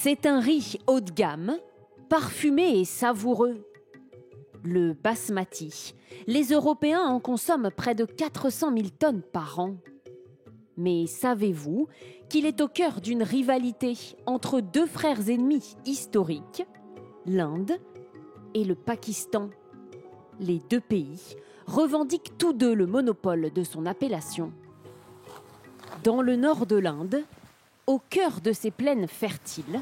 C'est un riz haut de gamme, parfumé et savoureux. Le basmati. Les Européens en consomment près de 400 000 tonnes par an. Mais savez-vous qu'il est au cœur d'une rivalité entre deux frères ennemis historiques, l'Inde et le Pakistan? Les deux pays revendiquent tous deux le monopole de son appellation. Dans le nord de l'Inde, au cœur de ces plaines fertiles,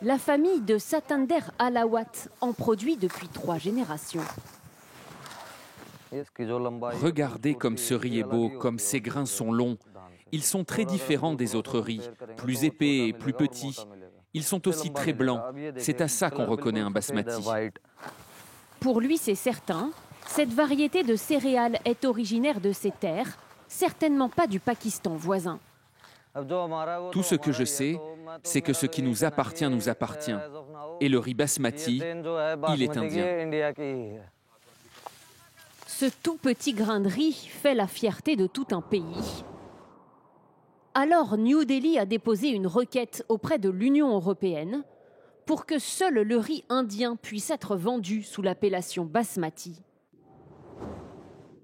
la famille de Satander Alawat en produit depuis 3 générations. Regardez comme ce riz est beau, comme ses grains sont longs. Ils sont très différents des autres riz, plus épais et plus petits. Ils sont aussi très blancs. C'est à ça qu'on reconnaît un basmati. Pour lui, c'est certain, cette variété de céréales est originaire de ces terres, certainement pas du Pakistan voisin. Tout ce que je sais, c'est que ce qui nous appartient. Et le riz basmati, il est indien. Ce tout petit grain de riz fait la fierté de tout un pays. Alors New Delhi a déposé une requête auprès de l'Union européenne pour que seul le riz indien puisse être vendu sous l'appellation basmati.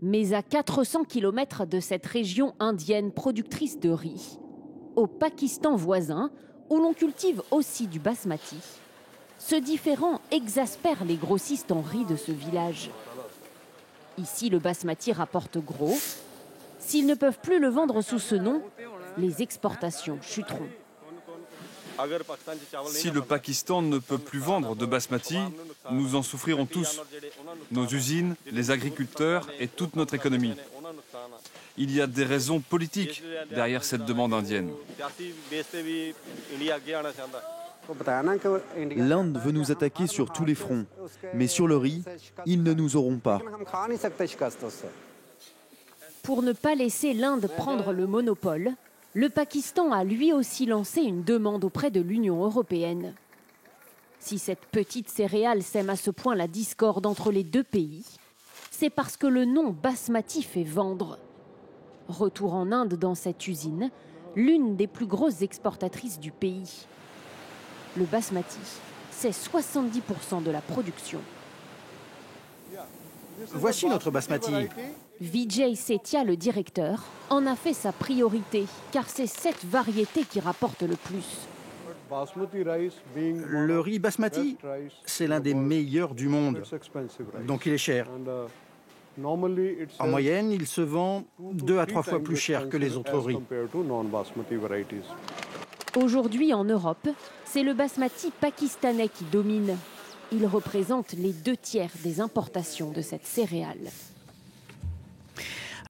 Mais à 400 km de cette région indienne productrice de riz, au Pakistan voisin, où l'on cultive aussi du basmati, ce différend exaspère les grossistes en riz de ce village. Ici, le basmati rapporte gros. S'ils ne peuvent plus le vendre sous ce nom, les exportations chuteront. Si le Pakistan ne peut plus vendre de basmati, nous en souffrirons tous. Nos usines, les agriculteurs et toute notre économie. Il y a des raisons politiques derrière cette demande indienne. L'Inde veut nous attaquer sur tous les fronts, mais sur le riz, ils ne nous auront pas. Pour ne pas laisser l'Inde prendre le monopole, le Pakistan a lui aussi lancé une demande auprès de l'Union européenne. Si cette petite céréale sème à ce point la discorde entre les deux pays, c'est parce que le nom basmati fait vendre. Retour en Inde dans cette usine, l'une des plus grosses exportatrices du pays. Le basmati, c'est 70% de la production. Voici notre basmati. Vijay Setia, le directeur, en a fait sa priorité, car c'est cette variété qui rapporte le plus. Le riz basmati, c'est l'un des meilleurs du monde, donc il est cher. En moyenne, il se vend 2 à 3 fois plus cher que les autres riz. Aujourd'hui en Europe, c'est le basmati pakistanais qui domine. Il représente les 2 tiers des importations de cette céréale.